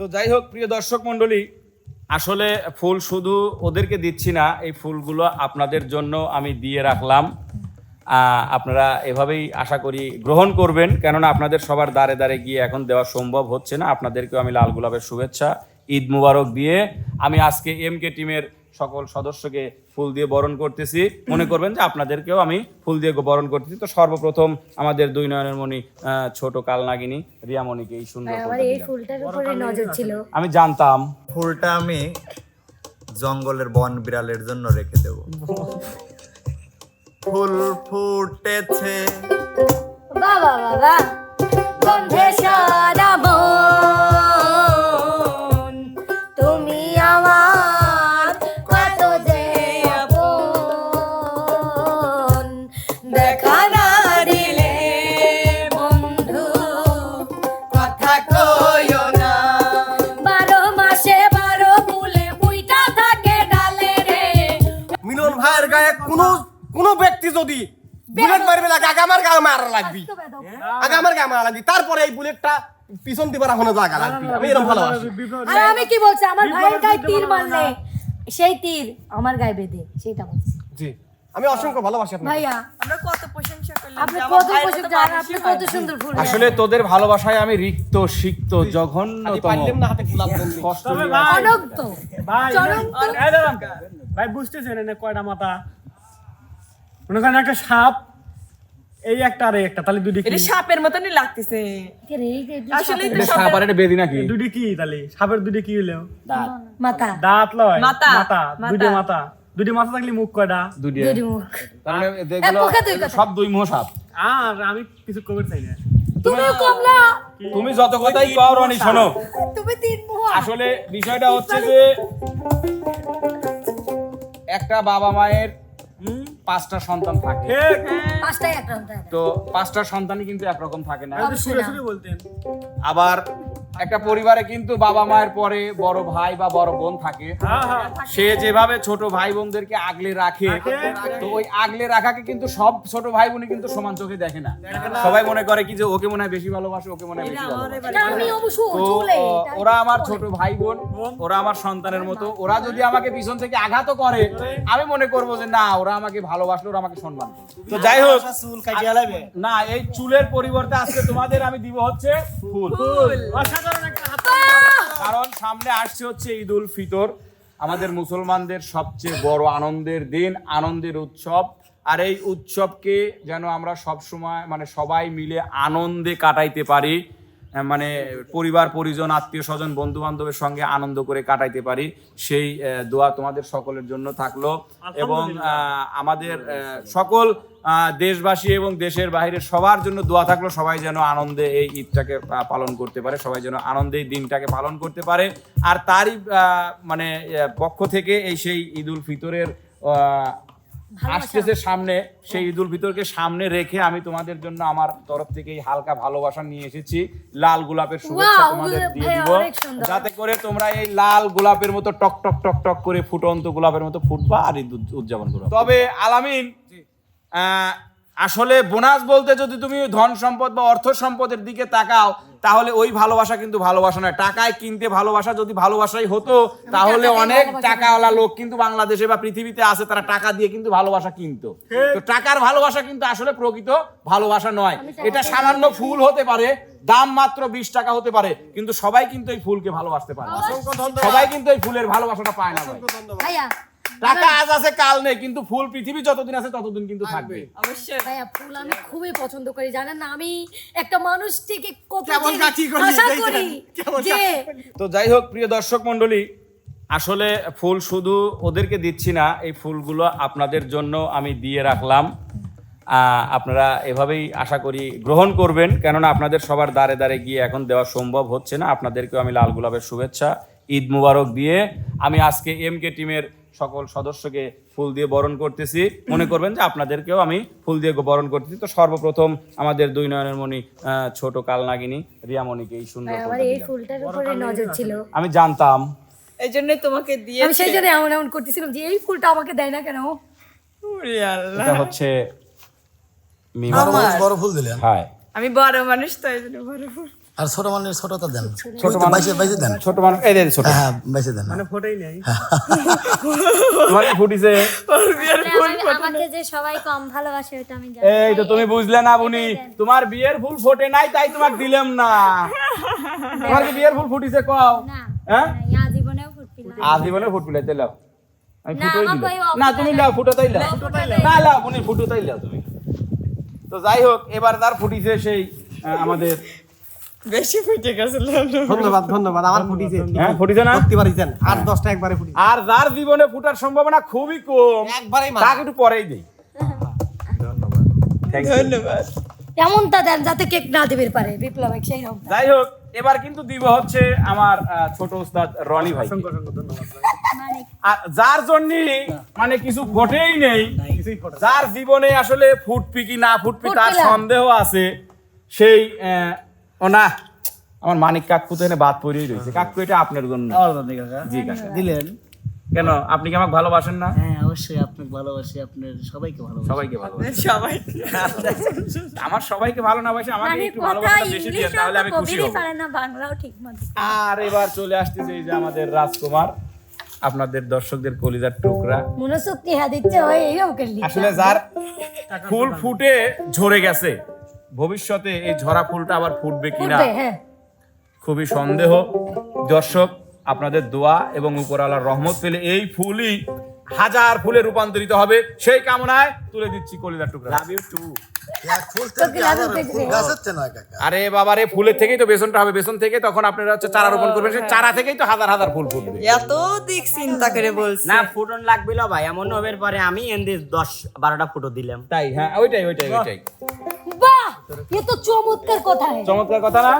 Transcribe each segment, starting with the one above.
তো যাই হোক প্রিয় দর্শক মণ্ডলী, আসলে ফুল শুধু ওদেরকে দিচ্ছি না, এই ফুলগুলো আপনাদের জন্য আমি দিয়ে রাখলাম। আপনারা এভাবেই আশা করি গ্রহণ করবেন, কেননা আপনাদের সবার দ্বারে দ্বারে গিয়ে এখন দেওয়া সম্ভব হচ্ছে না। আপনাদেরকেও আমি লাল গোলাপের শুভেচ্ছা, ঈদ মুবারক দিয়ে আমি আজকে এমকে টিমের সকল সদস্যকে ফুল দিয়ে বরণ করতেছি। মনে করবেন যে আপনাদেরকেও আমি ফুল দিয়ে বরণ করতেছি। তো সর্বপ্রথম আমাদের দুই নয়নের মণি ছোট কালনাগিনী রিয়ামণিকে এই সুন্দর ফুলটার উপরে নজর ছিল, আমি জানতাম। ফুলটা আমি জঙ্গলের বন বিড়ালের জন্য রেখে দেব। ফুল ফুটেছে বাবা বাবা গন্ধে সারা মন, তুমি আমার কত যে আপন, দেখা না দিলে বন্ধু কথা কইও না, 12 মাসে 12 ফুলে ফুইটা থাকে ডালে রে। মিলন ভাইয়ের গায়ে কোনো ব্যক্তি যদি বুলেট মারবে লাগে আগে আমার গায়ে মারা লাগবি, আগে আমার গায়ে মারা লাগবি, তারপরে এই বুলেটটা পিছন দিবার এখনো জায়গা লাগবি। আমি এরকম ভালোবাসি। আর আমি কি বলছি, আমার ভাইয়ের গায়ে তীর মারলে সেই তীর আমার গায়ে বেঁধে, সেটা বলছি। জি, আমি অসংখ্য ভালোবাসি আপনাকে ভাইয়া আমরা কত প্রশংসা করলাম, আপনি যে কত আমার ভাইরা প্রশংসা, তো আর আপনি মানুষই কত হয়। সুন্দর ফুল। আসলে তোদের ভালোবাসায় আমি রিক্ত সিক্ত খালি জঘন্যতম পাইলাম না হাতে গোলাপ দেন। কষ্ট তবে নিয়ে ভাই, অনন্ত ভাই চলন্ত। এই দাঁড়ান। ভাই বুঝতেছেন এনে কয়টা মাথা? মনে করেন একটা সাপ, এই একটা আর এই একটা, তাহলে দুটি কি? এটা সাপের মতনই লাগতেছে আসলে তো এটা সাপ আর এটা বেদি নাকি? দুটি কি তাহলে? সাপের দুটি কি হইলো? মাথা দাঁত লয়, মাথা, মাথা, দুটি মাথা, দুটি মাথা থাকলে মুখ কয়টা? দুটি দুই মুখ। তার মানে দেখলো এক মুখে দুই কথা। সব দুই মুখ সাপ। আর আমি কিছু কবে চাই না। তুমিও কমলা, তুমি যত কথাই কও রনি, শোনো তুমি তিন মুখ। আসলে বিষয়টা হচ্ছে যে একটা বাবা মায়ের 5টা সন্তান থাকে, ঠিক। পাঁচটাই একটা হতে হবে। তো 5টা সন্তানই কিন্তু একরকম থাকে না। আপনি সুরে সুরে বলতেন। আবার একটা পরিবারে কিন্তু বাবা মায়ের পরে বড় ভাই বা বড় বোন থাকে, হ্যাঁ হ্যাঁ সে যেভাবে ছোট ভাই বোনদেরকে আগলে রাখে, তো ওই আগলে রাখাকে কিন্তু সব ছোট ভাই বোনই কিন্তু সমান চোখে দেখে না। সবাই মনে করে কি যে ওকে মনে হয় বেশি ভালোবাসে, ওকে মনে হয় বেশি ভালোবাসে। এটা আমি অবশ্য তো চুলে ওরা আমার ছোট ভাই বোন, ওরা আমার সন্তানের মতো। ওরা যদি আমাকে পিছন থেকে আঘাত করে, আমি মনে করবো যে না, ওরা আমাকে ভালোবাসলো, ওরা আমাকে সম্মান করে। তো যাই হোক, না, এই চুলের পরিবর্তে আজকে তোমাদের আমি দিব হচ্ছে ফুল। অসাধারণ একটা হাত। কারণ সামনে আসছে হচ্ছে ঈদ উল ফিতর, আমাদের মুসলমানদের সবচেয়ে বড় আনন্দের দিন, আনন্দের উৎসব। আর এই উৎসবকে যেন আমরা সব সময় মানে সবাই মিলে আনন্দে কাটাইতে পারি, মানে পরিবার পরিজন আত্মীয় স্বজন বন্ধু বান্ধবের সঙ্গে আনন্দ করে কাটাইতে পারি, সেই দোয়া তোমাদের সকলের জন্য থাকলো। এবং আমাদের সকল দেশবাসী এবং দেশের বাইরে সবার জন্য দোয়া থাকলো, সবাই যেন আনন্দে এই ঈদটাকে পালন করতে পারে, সবাই যেন আনন্দে এই দিনটাকে পালন করতে পারে। আর তারই মানে পক্ষ থেকে এই সেই ঈদ উল ফিতরের আসতেছে সামনে, সেই ঈদ উল ফিতরকে সামনে রেখে আমি তোমাদের জন্য আমার তরফ থেকে এই হালকা ভালোবাসা নিয়ে এসেছি। লাল গোলাপের শুভেচ্ছা তোমাদের দিয়ে দিব, যাতে করে তোমরা এই লাল গোলাপের মতো টক টক টক টক করে ফুটন্ত গোলাপের মতো ফুটবা আর ঈদ উদযাপন করো। তবে আলামিন, আসলে বোনাস বলতে যদি তুমি ধন সম্পদ বা অর্থ সম্পদের দিকে তাকাও, তাহলে ওই ভালোবাসা কিন্তু ভালোবাসা নয়। টাকায় কিনতে ভালোবাসা যদি ভালোবাসাই হতো, তাহলে অনেক টাকাওয়ালা লোক কিন্তু বাংলাদেশে বা পৃথিবীতে আছে, তারা টাকা দিয়ে কিন্তু ভালোবাসা কিনতো। তো টাকার ভালোবাসা কিন্তু আসলে প্রকৃত ভালোবাসা নয়। এটা সামান্য ফুল হতে পারে, দাম মাত্র 20 টাকা হতে পারে, কিন্তু সবাই কিন্তু এই ফুলকে ভালোবাসতে পারে, সবাই কিন্তু এই ফুলের ভালোবাসাটা পায় না। ভাইয়া টাকা আজ আছে কাল নেই, কিন্তু ফুল পৃথিবী যতদিন আছে ততদিন কিন্তু থাকবে। অবশ্যই ভাইয়া ফুল আমি খুবই পছন্দ করি, জানেন না, আমি একটা মানুষ থেকে কত কেমন কাকি করি, আশা করি যে তো যাই হোক প্রিয় দর্শক মণ্ডলী, আসলে ফুল শুধু ওদেরকে দিচ্ছি না, এই ফুলগুলো আপনাদের জন্য আমি দিয়ে রাখলাম। আপনারা এভাবেই আশা করি গ্রহণ করবেন, কেননা আপনাদের সবার দ্বারে দ্বারে গিয়ে এখন দেওয়া সম্ভব হচ্ছে না। আপনাদেরকেও আমি লাল গোলাপের শুভেচ্ছা, ঈদ মুবারক দিয়ে আমি আজকে এমকে টিমের সকল সদস্যকে ফুল দিয়ে বরণ করতেছি। মনে করবেন যে আপনাদেরকেও আমি ফুল দিয়ে বরণ করতেছি। তো সর্বপ্রথম আমাদের দুই নয়নের মণি ছোট কালনাগিনী রিয়ামণিকে এই সুন্দর আমার এই ফুলটার উপরে নজর ছিল, আমি জানতাম। এই জন্য তোমাকে দিয়ে আমি সেই জন্য এমন এমন করতেছিলাম যে এই ফুলটা আমাকে দেয় না কেন। এটা হচ্ছে বড় ফুল দিলেন। হ্যাঁ, আমি বড় মানুষ তো এই জন্য বড় ফুল আর ছোট মানুষ ছোটটা দেন ছোট মানুষ বাইশে দেন ছোট মানুষ এই দেন ছোট হ্যাঁ বাইশে দেন মানে ফোটেই নেই তোমার কি ফুটিছে আমাকে যে সবাই কম ভালোবাসে ওটা আমি জানি এই তো তুমি বুঝলে না বুনি তোমার বিয়ের ফুল ফোটে নাই তাই তোমাকে দিলাম না তোমার কি বিয়ের ফুল ফুটিছে কও না হ্যাঁ আজীবনেও ফুটবি না আজীবনে ফুট ফুলাইতে লাও আমি না, ফুটোই আমাকে দিলাম ওই না তুমি লাও ফুটো তাই লাও না লাও বুনি ফুটো তাই লাও তুমি তো যাই হোক এবার তার ফুটিছে সেই আমাদের বেশি ফুটে গেছিল ধন্যবাদ ধন্যবাদ আমার ফুটিছে হ্যাঁ ফুটিছে না করতে পারিছেন 8-10টা একবারে ফুটিছে আর যার জীবনে ফুটার সম্ভাবনা খুবই কম একবারেই মার তাকে একটু পরেই দেই Thank you. ধন্যবাদ এমনটা দেন যাতে কেক না দিবে পারে বিপ্লব সেই রকম যাই হোক এবার কিন্তু দিব হচ্ছে আমার ছোট উস্তাদ রনি ভাই মানে আর যার জন্য মানে কিছু ঘটেই নেই যার জীবনে আসলে ফুটপি কি না ফুটপি তার ফুটপি না। সন্দেহ আছে সেই ও না আমার মানিক কাকু তো এনে বাদ পড়েই রয়েছে কাকু এটা আপনার জন্য জি কাকা দিলেন কেন আপনি কি আমাকে ভালোবাসেন না হ্যাঁ অবশ্যই আপনাকে ভালোবাসি আপনার সবাইকে ভালোবাসি সবাইকে ভালোবাসেন সবাই আমার সবাইকে ভালো না বাসে আমাকে মানে একটু কথা ভালোবাসা বেশি দিয়ে ইংলিশও তাহলে তো আমি খুশি কবিরই হব পারে না বাংলাও ঠিক মতো আর এবার চলে আসতেছে এই যে আমাদের রাজকুমার আপনাদের দর্শকদের কলিজার টুকরা মনসুক্তি হ্যাঁ দিচ্ছে ওই এইরকম করলি আসলে যার ফুল ফুটে ঝরে গেছে ভবিষ্যতে এই ঝরা ফুলটা আবার ফুটবে কিনা ফুটবে হ্যাঁ খুবই সন্দেহ দর্শক আপনাদের দোয়া এবং উপরওয়ালার রহমত পেলে এই ফুলই হাজার ফুলে রূপান্তরিত হবে সেই কামনায় তুলে দিচ্ছি কলিজার টুকরা লাভ ইউ টু এক ফুল থেকে হাজার ফুল গাছ হচ্ছে না কাকা আরে বাবা রে ফুলের থেকেই তো বেসনটা হবে বেসন থেকে তখন আপনারা হচ্ছে চারা রোপণ করবেন সেই চারা থেকেই তো হাজার হাজার ফুল ফুটবে এত দিক চিন্তা করে বলছি না ফুটন লাগবে না ভাই এমন হবে পরে আমি এন্দি 10-12টা ফুটো দিলাম তাই হ্যাঁ ওইটাই বাহ এ তো চমৎকার কথা চমৎকার কথা না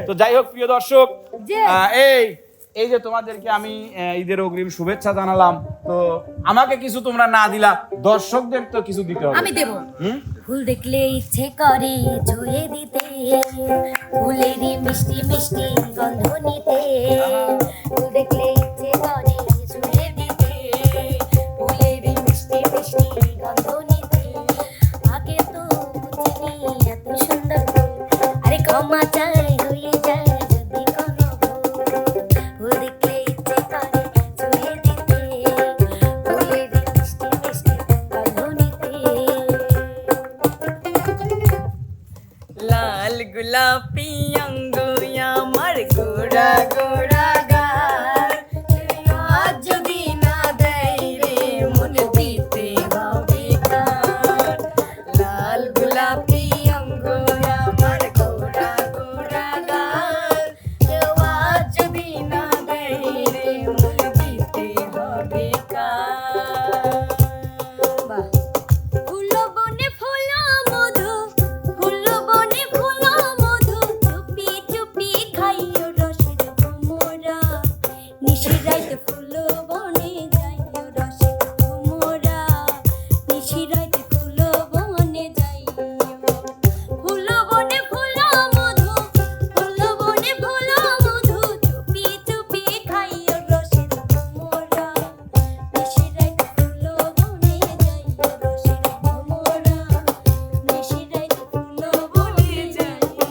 তো যাই হোক প্রিয় দর্শক যে এই যে তোমাদেরকে আমি ঈদের অগ্রিম শুভেচ্ছা জানালাম তো আমাকে কিছু তোমরা না দিলা দর্শকদের তো কিছু দিতে হবে আমি দেব ফুল দেখলে ইচ্ছে করে ছুঁয়ে দিতে ফুলেরই মিষ্টি মিষ্টি গন্ধ নিতে ফুল দেখলে ইচ্ছে করে ছুঁয়ে দিতে ফুলেরই মিষ্টি মিষ্টি গন্ধ নিতে আগে তো বুঝিনি এত সুন্দর ফুল আরে ক্ষমা চাই হয়ে যায় যদি কোনো ভুল ফুল দেখলে ইচ্ছে করে ছুঁয়ে দিতে ফুলেরই মিষ্টি মিষ্টি গন্ধ নিতে লাল গোলাপি অঙ্গ আমার গোড়া গোড়া গাল আজ যদি না দেয় রে মন দিতে হবে কার লাল গোলাপি অঙ্গ আমার গোড়া গোড়া গাল আজ যদি না দেয় রে মন দিতে হবে কার বাহ ফুল বনে ফুল মধু ফুল বনে ফুল মধু চুপি চুপি খাইও রসের ভোমরা নিশিরাইতে ফুল বনে যাইও রসের ভোমরা নিশিরাইতে ফুল বনে যাইও ফুল বনে ফুল মধু ফুল বনে ফুল মধু চুপি চুপি খাইও রসের ভোমরা নিশিরাইতে ফুল বনে যাইও রসের ভোমরা নিশিরাইতে ফুল বনে যাইও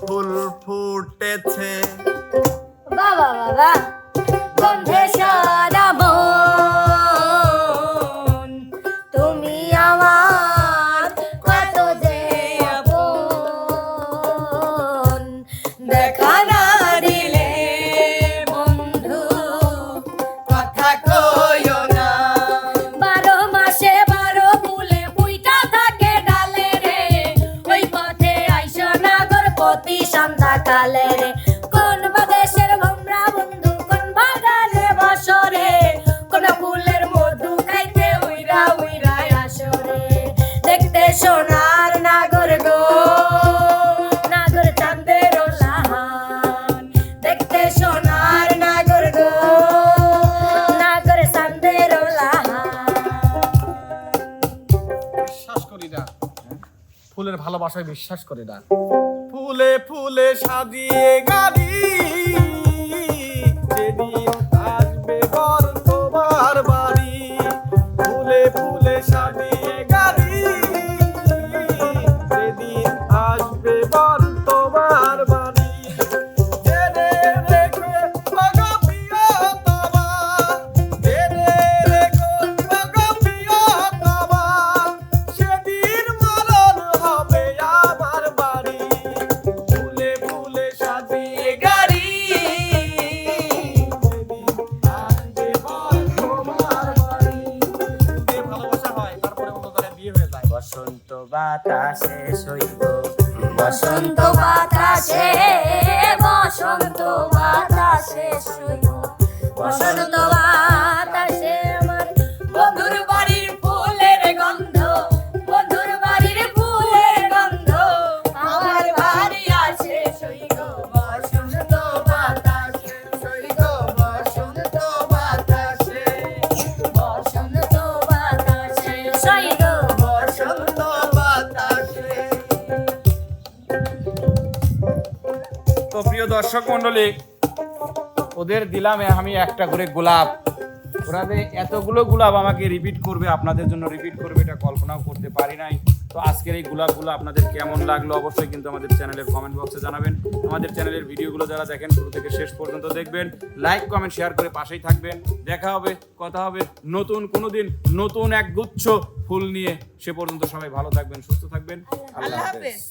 ফুল ফুটেছে বাবা বাবা গন্ধে সারা মন তুমি আমার কত যে আপন দেখা না দিলে বন্ধু কথা কইও না 12 মাসে 12 ফুলে ফুইটা থাকে ডালে রে ওই পথে আইসো নাগর প্রতি সন্ধ্যা কালে রে কোন বাদেশের ভোমরা বন্ধু কোন বাগানে বসরে কোন ফুলের মধু খাইতে উইরা উইরা আসরে দেখতে সোনার নাগর গো নাগর চাঁদের লাহান দেখতে সোনার নাগর গো নাগর চাঁদের লাহান বিশ্বাস করি না ফুলের ভালোবাসায় বিশ্বাস করি না ফুলে ফুলে সাজিয়ে গাড়ি যেদিন আসবে বর তোমার বাড়ি ফুলে ফুলে সাজিয়ে গাড়ি যেদিন আসবে বর বাতাসে সইব বসন্ত বাতাসে বসন্ত বাতাসে সইব বসন্ত বাতাসে আমার বন্ধুর বাড়ির ফুলের গন্ধ, বন্ধুর বাড়ির ফুলের গন্ধ আমার বাড়ি আসে সইগ বসন্ত বাতাসে, সইগ বসন্ত বাতাসে, বসন্ত বাতাসে সইব বসন্ত বাতাসে। তো প্রিয় দর্শক মন্ডলী, ওদের দিলাম আমি একটা করে গোলাপ, ওরা যে এতগুলো গোলাপ আমাকে রিপিট করবে, আপনাদের জন্য রিপিট করবে, এটা কল্পনাও করতে পারি নাই। তো আজকের এই গোলাপগুলো আপনাদের কেমন লাগলো অবশ্যই কিন্তু আমাদের চ্যানেলের কমেন্ট বক্সে জানাবেন। আমাদের চ্যানেলের ভিডিওগুলো যারা দেখেন শুরু থেকে শেষ পর্যন্ত দেখবেন, লাইক কমেন্ট শেয়ার করে পাশেই থাকবেন। দেখা হবে, কথা হবে নতুন কোনো দিন নতুন এক গুচ্ছ ফুল নিয়ে। সে পর্যন্ত সবাই ভালো থাকবেন, সুস্থ থাকবেন। আল্লাহ হাফেজ।